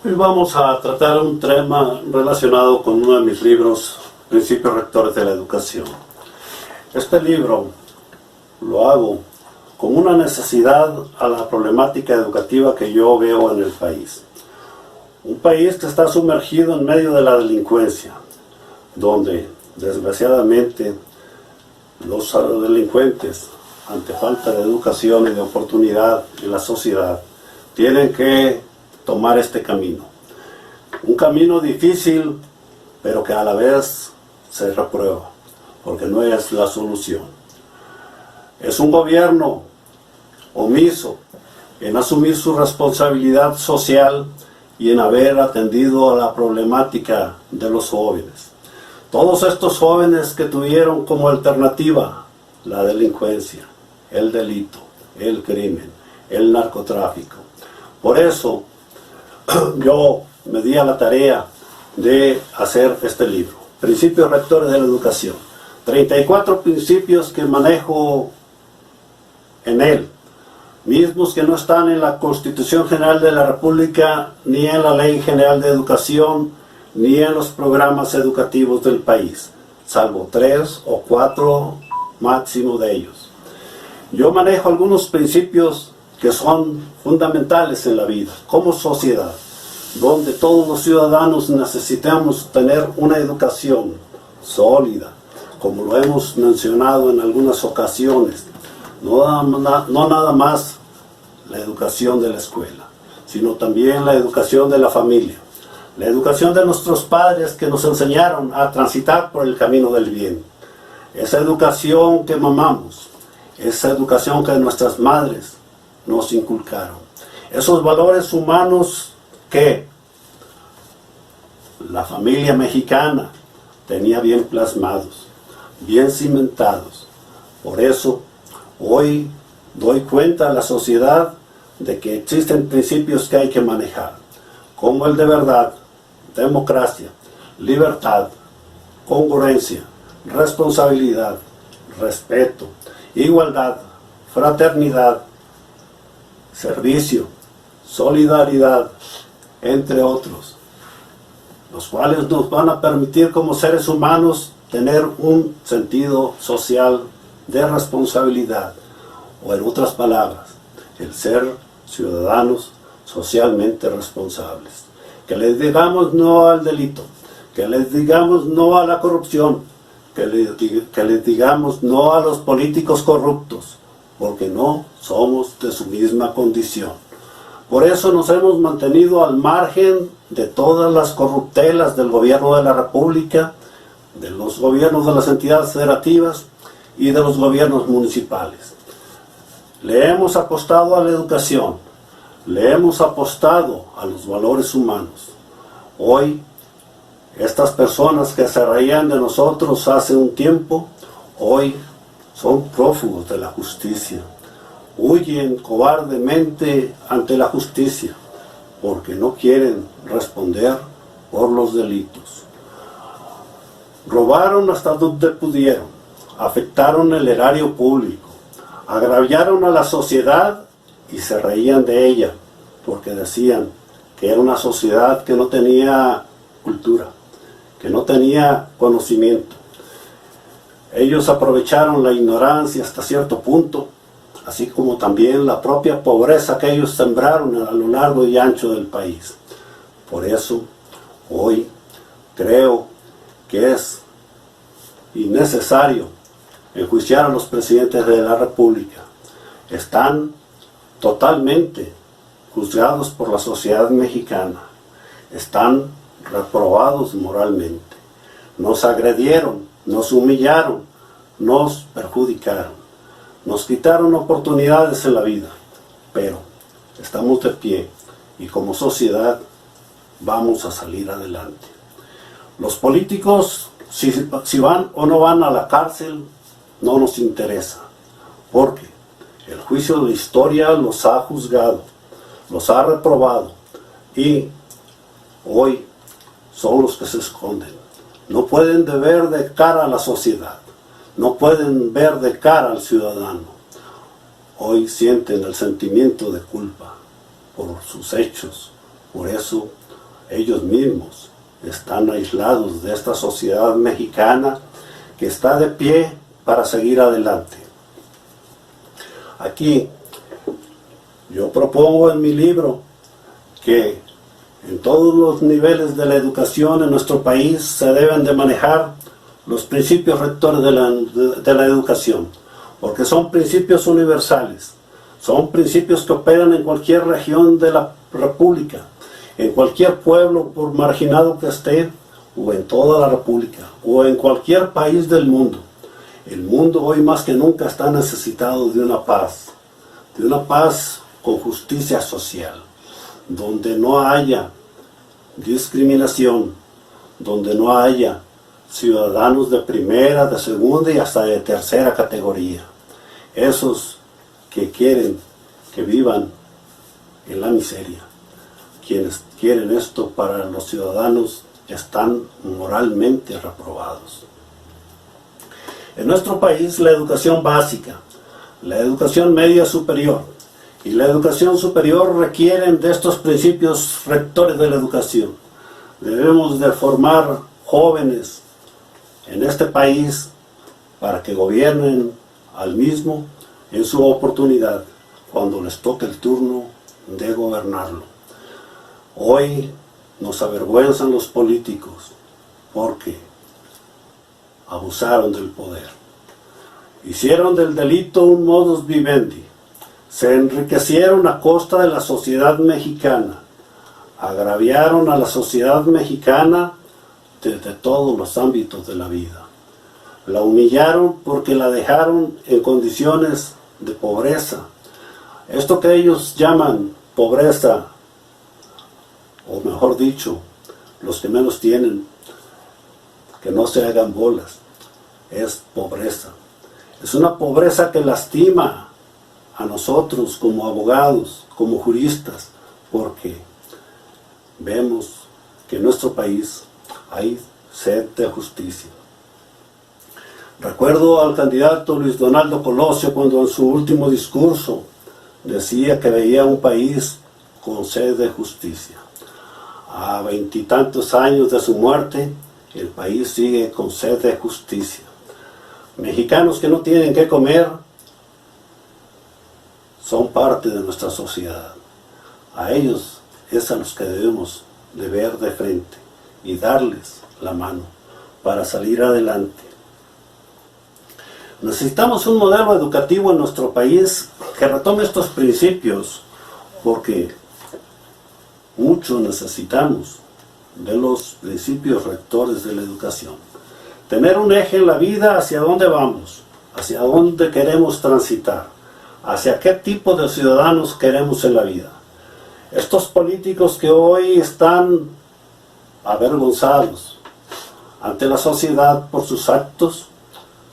Hoy vamos a tratar un tema relacionado con uno de mis libros, Principios Rectores de la Educación. Este libro lo hago con una necesidad a la problemática educativa que yo veo en el país. Un país que está sumergido en medio de la delincuencia, donde desgraciadamente los delincuentes, ante falta de educación y de oportunidad en la sociedad, tienen que tomar este camino. Un camino difícil, pero que a la vez se reprueba, porque no es la solución. Es un gobierno omiso en asumir su responsabilidad social y en haber atendido a la problemática de los jóvenes. Todos estos jóvenes que tuvieron como alternativa la delincuencia, el delito, el crimen, el narcotráfico. Por eso yo me di a la tarea de hacer este libro, Principios Rectores de la Educación. 34 principios que manejo en él, mismos que no están en la Constitución General de la República, ni en la Ley General de Educación, ni en los programas educativos del país, salvo 3 o 4 máximo de ellos. Yo manejo algunos principios que son fundamentales en la vida, como sociedad, donde todos los ciudadanos necesitamos tener una educación sólida, como lo hemos mencionado en algunas ocasiones, no nada más la educación de la escuela, sino también la educación de la familia, la educación de nuestros padres que nos enseñaron a transitar por el camino del bien, esa educación que mamamos, esa educación que nuestras madres nos inculcaron, esos valores humanos que la familia mexicana tenía bien plasmados, bien cimentados. Por eso hoy doy cuenta a la sociedad de que existen principios que hay que manejar, como el de verdad, democracia, libertad, congruencia, responsabilidad, respeto, igualdad, fraternidad, servicio, solidaridad, entre otros, los cuales nos van a permitir como seres humanos tener un sentido social de responsabilidad, o en otras palabras, el ser ciudadanos socialmente responsables. Que les digamos no al delito, que les digamos no a la corrupción, que les digamos no a los políticos corruptos, porque no somos de su misma condición. Por eso nos hemos mantenido al margen de todas las corruptelas del gobierno de la República, de los gobiernos de las entidades federativas y de los gobiernos municipales. Le hemos apostado a la educación, le hemos apostado a los valores humanos. Hoy, estas personas que se reían de nosotros hace un tiempo, hoy son prófugos de la justicia. Huyen cobardemente ante la justicia porque no quieren responder por los delitos. Robaron hasta donde pudieron, afectaron el erario público, agraviaron a la sociedad y se reían de ella porque decían que era una sociedad que no tenía cultura, que no tenía conocimiento. Ellos aprovecharon la ignorancia hasta cierto punto, así como también la propia pobreza que ellos sembraron a lo largo y ancho del país. Por eso, hoy creo que es innecesario enjuiciar a los presidentes de la República. Están totalmente juzgados por la sociedad mexicana. Están reprobados moralmente. Nos agredieron, nos humillaron, nos perjudicaron. Nos quitaron oportunidades en la vida, pero estamos de pie y como sociedad vamos a salir adelante. Los políticos, si van o no van a la cárcel, no nos interesa, porque el juicio de la historia los ha juzgado, los ha reprobado y hoy son los que se esconden. No pueden ver de cara a la sociedad. No pueden ver de cara al ciudadano. Hoy sienten el sentimiento de culpa por sus hechos. Por eso ellos mismos están aislados de esta sociedad mexicana que está de pie para seguir adelante. Aquí yo propongo en mi libro que en todos los niveles de la educación en nuestro país se deben de manejar los principios rectores de la educación, porque son principios universales, son principios que operan en cualquier región de la República, en cualquier pueblo, por marginado que esté, o en toda la República, o en cualquier país del mundo. El mundo hoy más que nunca está necesitado de una paz con justicia social, donde no haya discriminación, donde no haya ciudadanos de primera, de segunda y hasta de tercera categoría. Esos que quieren que vivan en la miseria. Quienes quieren esto para los ciudadanos están moralmente reprobados. En nuestro país la educación básica, la educación media superior y la educación superior requieren de estos principios rectores de la educación. Debemos de formar jóvenes en este país para que gobiernen al mismo en su oportunidad, cuando les toque el turno de gobernarlo. Hoy nos avergüenzan los políticos porque abusaron del poder. Hicieron del delito un modus vivendi. Se enriquecieron a costa de la sociedad mexicana. Agraviaron a la sociedad mexicana desde todos los ámbitos de la vida. La humillaron porque la dejaron en condiciones de pobreza. Esto que ellos llaman pobreza, o mejor dicho, los que menos tienen, que no se hagan bolas, es pobreza. Es una pobreza que lastima a nosotros como abogados, como juristas, porque vemos que en nuestro país hay sed de justicia. Recuerdo al candidato Luis Donaldo Colosio cuando en su último discurso decía que veía un país con sed de justicia. A 20 y tantos años de su muerte, el país sigue con sed de justicia. Mexicanos que no tienen qué comer son parte de nuestra sociedad. A ellos es a los que debemos de ver de frente y darles la mano para salir adelante. Necesitamos un modelo educativo en nuestro país que retome estos principios, porque mucho necesitamos de los principios rectores de la educación. Tener un eje en la vida hacia dónde vamos, hacia dónde queremos transitar, hacia qué tipo de ciudadanos queremos en la vida. Estos políticos que hoy están avergonzados ante la sociedad por sus actos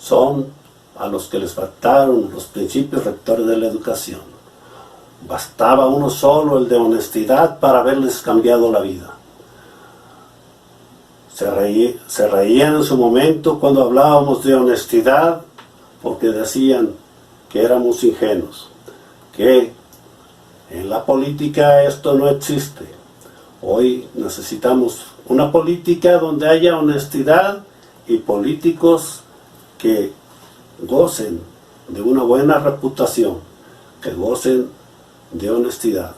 son a los que les faltaron los principios rectores de la educación. Bastaba uno solo, el de honestidad, para haberles cambiado la vida. Se reían en su momento cuando hablábamos de honestidad, porque decían que éramos ingenuos, que en la política esto no existe. Hoy necesitamos una política donde haya honestidad y políticos que gocen de una buena reputación, que gocen de honestidad,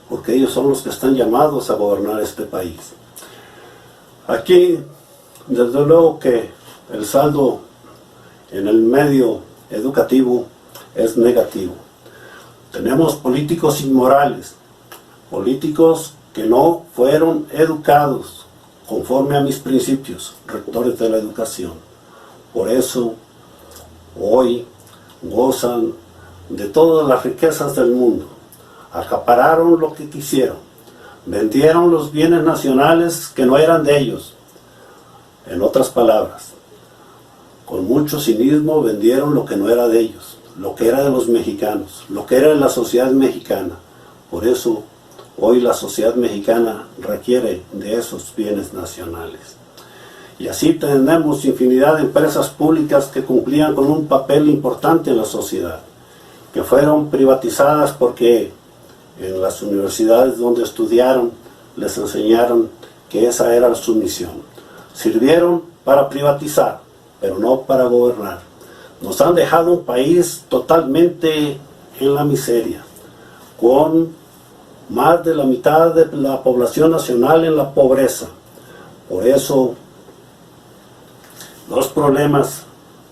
porque ellos son los que están llamados a gobernar este país. Aquí, desde luego que el saldo en el medio educativo es negativo. Tenemos políticos inmorales, políticos que no fueron educados conforme a mis principios rectores de la educación. Por eso, hoy gozan de todas las riquezas del mundo, acapararon lo que quisieron, vendieron los bienes nacionales que no eran de ellos. En otras palabras, con mucho cinismo vendieron lo que no era de ellos, lo que era de los mexicanos, lo que era de la sociedad mexicana. Por eso, hoy la sociedad mexicana requiere de esos bienes nacionales. Y así tenemos infinidad de empresas públicas que cumplían con un papel importante en la sociedad, que fueron privatizadas porque en las universidades donde estudiaron les enseñaron que esa era su misión. Sirvieron para privatizar, pero no para gobernar. Nos han dejado un país totalmente en la miseria, con más de la mitad de la población nacional en la pobreza. Por eso, los problemas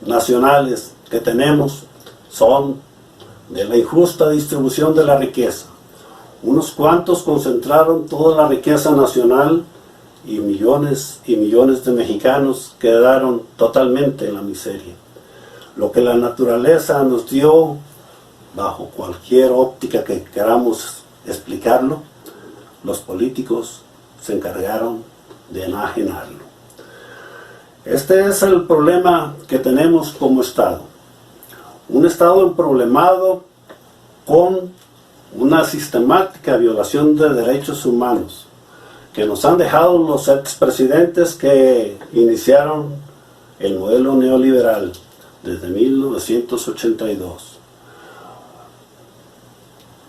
nacionales que tenemos son de la injusta distribución de la riqueza. Unos cuantos concentraron toda la riqueza nacional y millones de mexicanos quedaron totalmente en la miseria. Lo que la naturaleza nos dio, bajo cualquier óptica que queramos explicarlo, los políticos se encargaron de enajenarlo. Este es el problema que tenemos como Estado. Un Estado emproblemado con una sistemática violación de derechos humanos que nos han dejado los expresidentes que iniciaron el modelo neoliberal desde 1982.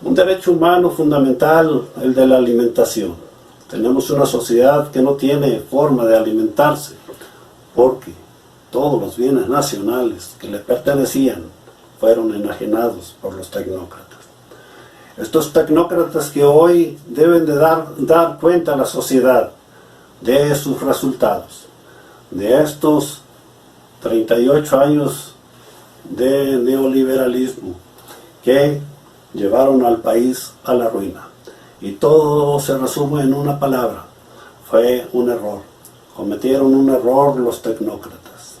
Un derecho humano fundamental, el de la alimentación. Tenemos una sociedad que no tiene forma de alimentarse porque todos los bienes nacionales que le pertenecían fueron enajenados por los tecnócratas. Estos tecnócratas que hoy deben de dar cuenta a la sociedad de sus resultados, de estos 38 años de neoliberalismo que llevaron al país a la ruina. Y todo se resume en una palabra: fue un error. Cometieron un error los tecnócratas.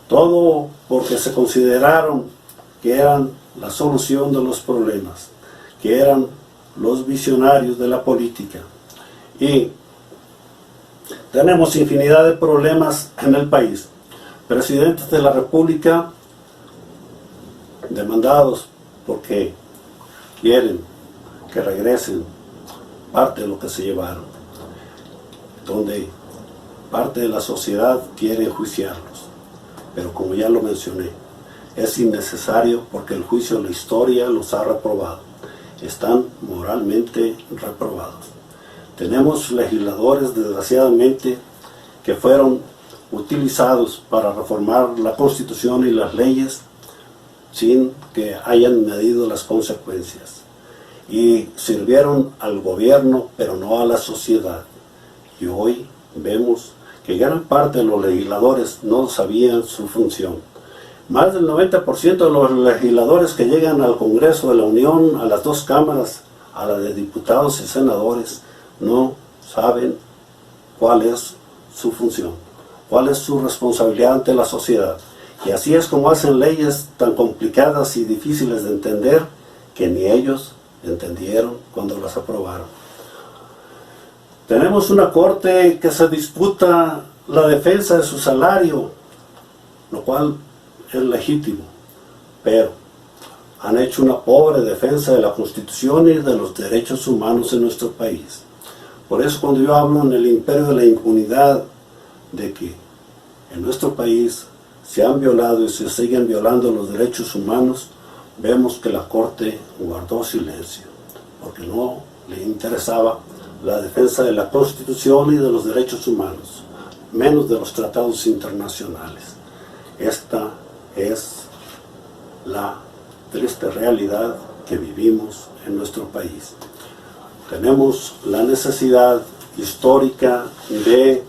Todo porque se consideraron que eran la solución de los problemas, que eran los visionarios de la política. Y tenemos infinidad de problemas en el país. Presidentes de la República demandados porque quieren que regresen parte de lo que se llevaron, donde parte de la sociedad quiere enjuiciarlos. Pero como ya lo mencioné, es innecesario porque el juicio de la historia los ha reprobado. Están moralmente reprobados. Tenemos legisladores, desgraciadamente, que fueron utilizados para reformar la Constitución y las leyes sin que hayan medido las consecuencias. Y sirvieron al gobierno, pero no a la sociedad. Y hoy vemos que gran parte de los legisladores no sabían su función. Más del 90% de los legisladores que llegan al Congreso de la Unión, a las dos cámaras, a la de diputados y senadores, no saben cuál es su función, cuál es su responsabilidad ante la sociedad. Y así es como hacen leyes tan complicadas y difíciles de entender que ni ellos entendieron cuando las aprobaron. Tenemos una corte que se disputa la defensa de su salario, lo cual es legítimo, pero han hecho una pobre defensa de la Constitución y de los derechos humanos en nuestro país. Por eso cuando yo hablo en el imperio de la impunidad, de que en nuestro país se han violado y se siguen violando los derechos humanos, vemos que la Corte guardó silencio, porque no le interesaba la defensa de la Constitución y de los derechos humanos, menos de los tratados internacionales. Esta es la triste realidad que vivimos en nuestro país. Tenemos la necesidad histórica de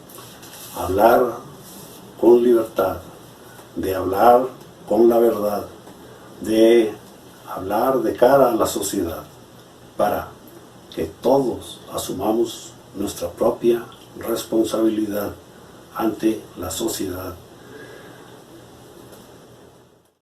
hablar con libertad, de hablar con la verdad, de hablar de cara a la sociedad, para que todos asumamos nuestra propia responsabilidad ante la sociedad